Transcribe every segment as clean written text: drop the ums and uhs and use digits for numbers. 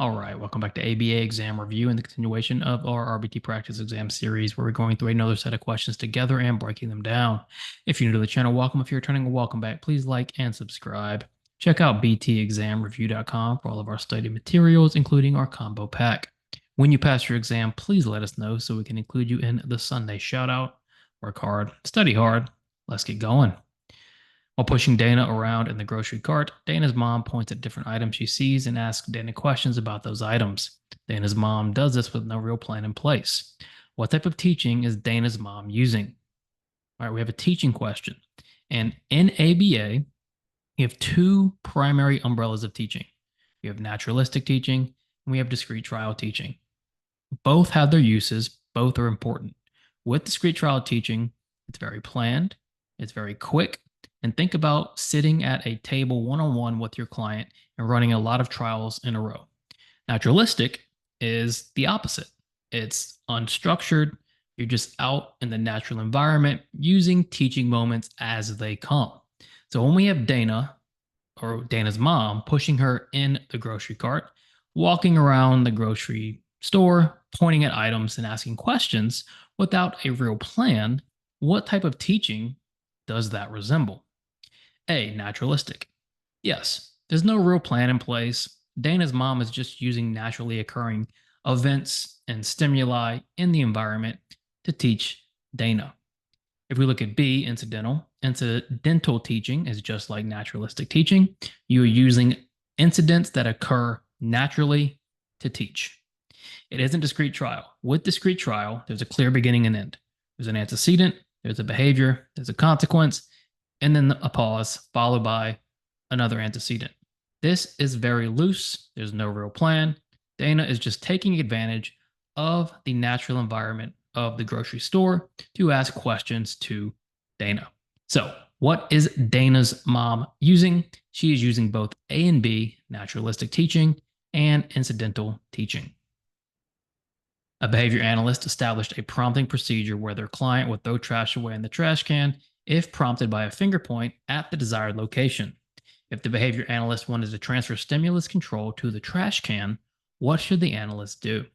All right, welcome back to ABA exam review and the continuation of our RBT practice exam series where we're going through another set of questions together and breaking them down. If you're new to the channel, welcome. If you're returning, welcome back. Please like and subscribe. Check out btexamreview.com for all of our study materials, including our combo pack. When you pass your exam, please let us know so we can include you in the Sunday shout out. Work hard, study hard. Let's get going. While pushing Dana around in the grocery cart, Dana's mom points at different items she sees and asks Dana questions about those items. Dana's mom does this with no real plan in place. What type of teaching is Dana's mom using? All right, we have a teaching question. And in ABA, you have two primary umbrellas of teaching. You have naturalistic teaching and we have discrete trial teaching. Both have their uses, both are important. With discrete trial teaching, it's very planned, it's very quick, and think about sitting at a table one-on-one with your client and running a lot of trials in a row. Naturalistic is the opposite. It's unstructured. You're just out in the natural environment using teaching moments as they come. So when we have Dana or Dana's mom pushing her in the grocery cart, walking around the grocery store, pointing at items and asking questions without a real plan, what type of teaching does that resemble? A, naturalistic. Yes, there's no real plan in place. Dana's mom is just using naturally occurring events and stimuli in the environment to teach Dana. If we look at B, incidental teaching is just like naturalistic teaching. You are using incidents that occur naturally to teach. It isn't discrete trial. With discrete trial, there's a clear beginning and end. There's an antecedent, there's a behavior, there's a consequence, and then a pause followed by another antecedent. This is very loose. There's no real plan. Dana is just taking advantage of the natural environment of the grocery store to ask questions to Dana. So, what is Dana's mom using? She is using both A and B, naturalistic teaching and incidental teaching. A behavior analyst established a prompting procedure where their client would throw trash away in the trash can if prompted by a finger point at the desired location. If the behavior analyst wanted to transfer stimulus control to the trash can, what should the analyst do?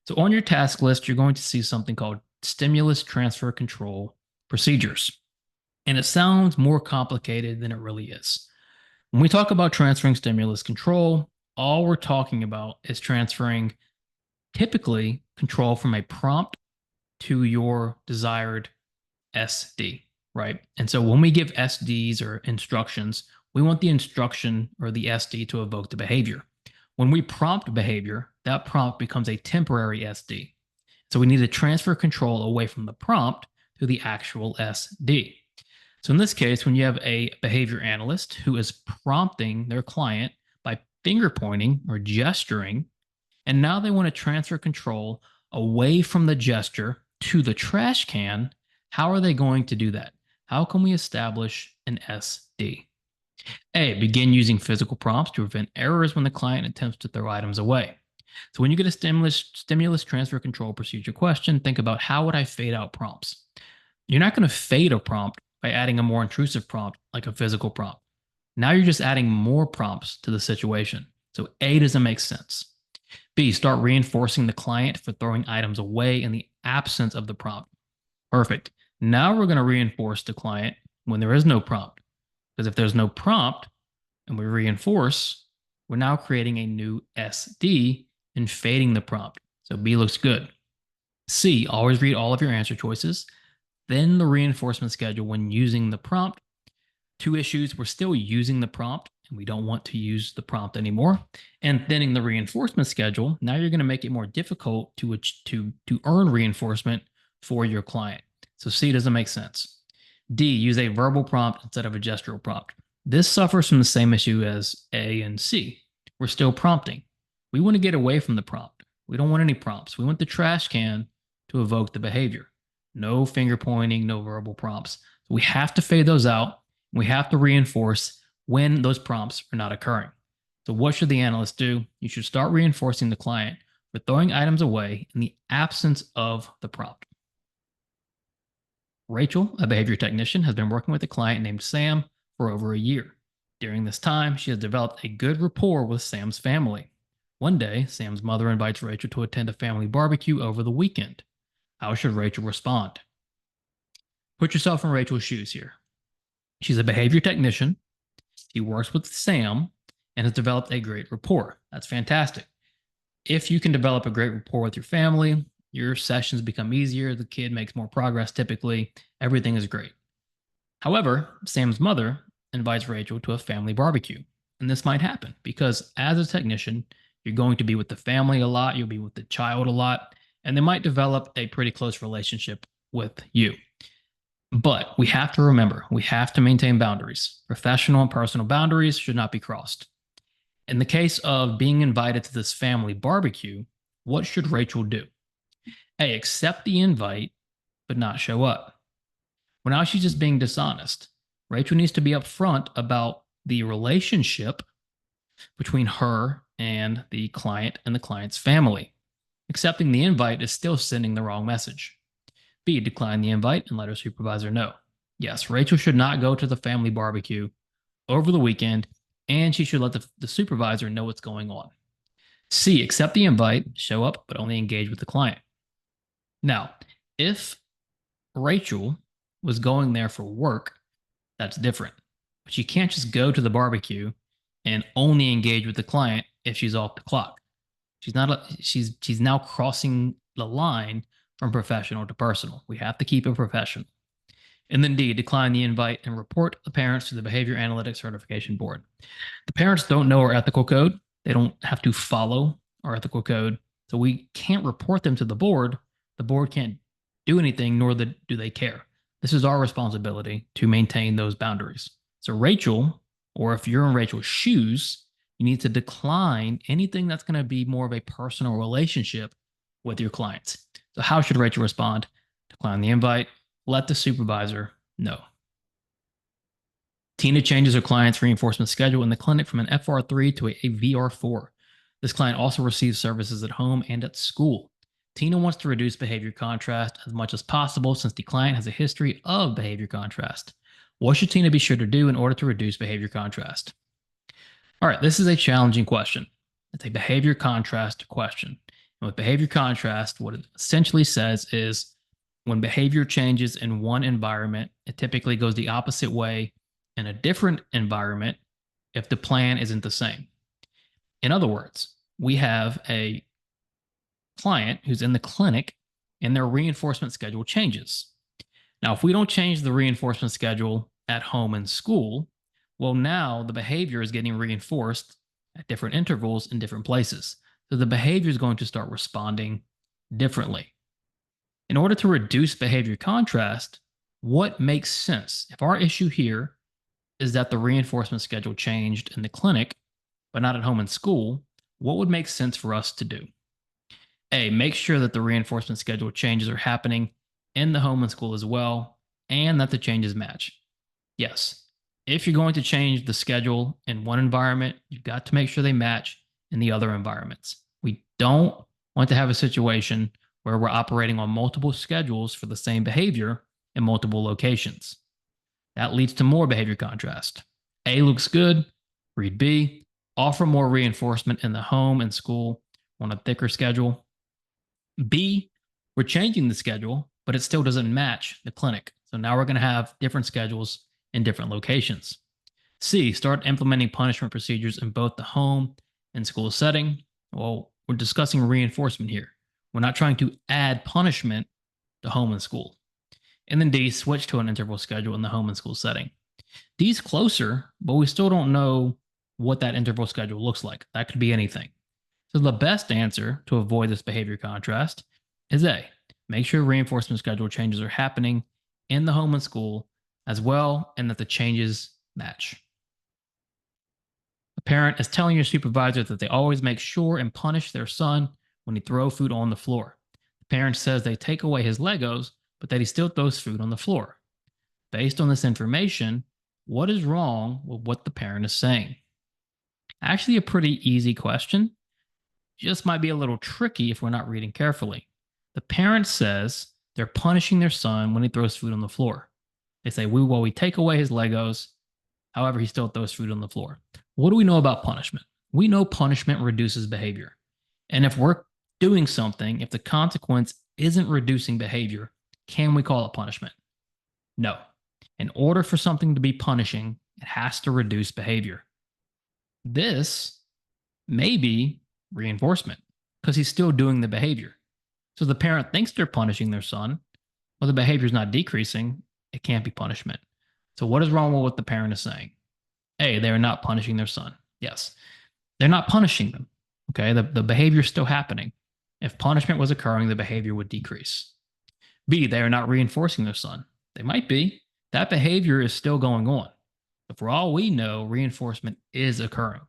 So on your task list, you're going to see something called stimulus transfer control procedures. And it sounds more complicated than it really is. When we talk about transferring stimulus control, all we're talking about is transferring typically control from a prompt to your desired SD, right? And so when we give SDs or instructions, we want the instruction or the SD to evoke the behavior. When we prompt behavior, that prompt becomes a temporary SD. So we need to transfer control away from the prompt to the actual SD. So in this case, when you have a behavior analyst who is prompting their client by finger pointing or gesturing, and now they want to transfer control away from the gesture to the trash can, how are they going to do that? How can we establish an SD? A, begin using physical prompts to prevent errors when the client attempts to throw items away. So when you get a stimulus transfer control procedure question, think about how would I fade out prompts? You're not going to fade a prompt by adding a more intrusive prompt like a physical prompt. Now you're just adding more prompts to the situation. So A doesn't make sense. B, start reinforcing the client for throwing items away in the absence of the prompt. Perfect. Now we're going to reinforce the client when there is no prompt. Because if there's no prompt and we reinforce, we're now creating a new SD and fading the prompt. So B looks good. C, always read all of your answer choices. Then the reinforcement schedule when using the prompt. Two issues, we're still using the prompt and we don't want to use the prompt anymore. And thinning the reinforcement schedule, now you're going to make it more difficult to earn reinforcement for your client. So C doesn't make sense. D, use a verbal prompt instead of a gestural prompt. This suffers from the same issue as A and C. We're still prompting. We want to get away from the prompt. We don't want any prompts. We want the trash can to evoke the behavior. No finger pointing, no verbal prompts. So we have to fade those out. We have to reinforce when those prompts are not occurring. So what should the analyst do? You should start reinforcing the client for throwing items away in the absence of the prompt. Rachel, a behavior technician, has been working with a client named Sam for over a year. During this time, she has developed a good rapport with Sam's family. One day, Sam's mother invites Rachel to attend a family barbecue over the weekend. How should Rachel respond? Put yourself in Rachel's shoes here. She's a behavior technician. She works with Sam and has developed a great rapport. That's fantastic. If you can develop a great rapport with your family, your sessions become easier. The kid makes more progress typically. Everything is great. However, Sam's mother invites Rachel to a family barbecue. And this might happen because as a technician, you're going to be with the family a lot, you'll be with the child a lot, and they might develop a pretty close relationship with you. But we have to remember, we have to maintain boundaries. Professional and personal boundaries should not be crossed. In the case of being invited to this family barbecue, what should Rachel do? A, accept the invite, but not show up. Well, now she's just being dishonest. Rachel needs to be upfront about the relationship between her and the client's family. Accepting the invite is still sending the wrong message. B, decline the invite and let her supervisor know. Yes, Rachel should not go to the family barbecue over the weekend, and she should let the supervisor know what's going on. C, accept the invite, show up, but only engage with the client. Now, if Rachel was going there for work, that's different. But she can't just go to the barbecue and only engage with the client if she's off the clock. She's now crossing the line from professional to personal. We have to keep it professional. And then D, decline the invite and report the parents to the Behavior Analytics Certification Board. The parents don't know our ethical code. They don't have to follow our ethical code. So we can't report them to the board. The board can't do anything, nor do they care. This is our responsibility to maintain those boundaries. So Rachel, or if you're in Rachel's shoes, you need to decline anything that's going to be more of a personal relationship with your clients. So how should Rachel respond? Decline the invite, let the supervisor know. Tina changes her client's reinforcement schedule in the clinic from an FR3 to a VR4. This client also receives services at home and at school. Tina wants to reduce behavior contrast as much as possible since the client has a history of behavior contrast. What should Tina be sure to do in order to reduce behavior contrast? All right, this is a challenging question. It's a behavior contrast question. And with behavior contrast, what it essentially says is when behavior changes in one environment, it typically goes the opposite way in a different environment if the plan isn't the same. In other words, we have a client who's in the clinic and their reinforcement schedule changes. Now, if we don't change the reinforcement schedule at home and school, well, now the behavior is getting reinforced at different intervals in different places. So the behavior is going to start responding differently. In order to reduce behavior contrast, what makes sense? If our issue here is that the reinforcement schedule changed in the clinic, but not at home and school, what would make sense for us to do? A, make sure that the reinforcement schedule changes are happening in the home and school as well, and that the changes match. Yes, if you're going to change the schedule in one environment, you've got to make sure they match in the other environments. We don't want to have a situation where we're operating on multiple schedules for the same behavior in multiple locations. That leads to more behavior contrast. A looks good. Read B. Offer more reinforcement in the home and school on a thicker schedule. B, we're changing the schedule, but it still doesn't match the clinic. So now we're going to have different schedules in different locations. C, start implementing punishment procedures in both the home and school setting. Well, we're discussing reinforcement here. We're not trying to add punishment to home and school. And then D, switch to an interval schedule in the home and school setting. D's closer, but we still don't know what that interval schedule looks like. That could be anything. So the best answer to avoid this behavior contrast is A, make sure reinforcement schedule changes are happening in the home and school as well, and that the changes match. A parent is telling your supervisor that they always make sure and punish their son when he throws food on the floor. The parent says they take away his Legos, but that he still throws food on the floor. Based on this information, what is wrong with what the parent is saying? Actually, a pretty easy question. Just might be a little tricky if we're not reading carefully. The parent says they're punishing their son when he throws food on the floor. They say, we take away his Legos. However, he still throws food on the floor. What do we know about punishment? We know punishment reduces behavior. And if we're doing something, if the consequence isn't reducing behavior, can we call it punishment? No. In order for something to be punishing, it has to reduce behavior. This may be reinforcement because he's still doing the behavior. So the parent thinks they're punishing their son, well, the behavior is not decreasing. It can't be punishment. So what is wrong with what the parent is saying? A, they're not punishing their son. Yes, they're not punishing them. Okay, the behavior is still happening. If punishment was occurring, the behavior would decrease. B, they are not reinforcing their son. They might be. That behavior is still going on. But for all we know, reinforcement is occurring.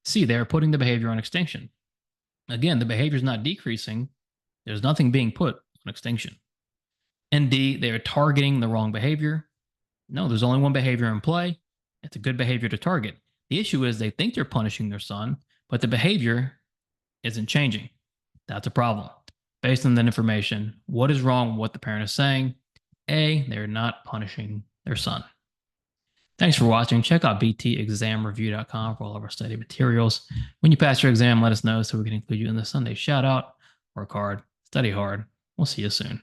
C, they are putting the behavior on extinction. Again, the behavior is not decreasing. There's nothing being put on extinction. And D, they are targeting the wrong behavior. No, there's only one behavior in play. It's a good behavior to target. The issue is they think they're punishing their son, but the behavior isn't changing. That's a problem. Based on that information, what is wrong with what the parent is saying? A, they're not punishing their son. Thanks for watching. Check out btexamreview.com for all of our study materials. When you pass your exam, let us know so we can include you in the Sunday shout out. Work hard, study hard. We'll see you soon.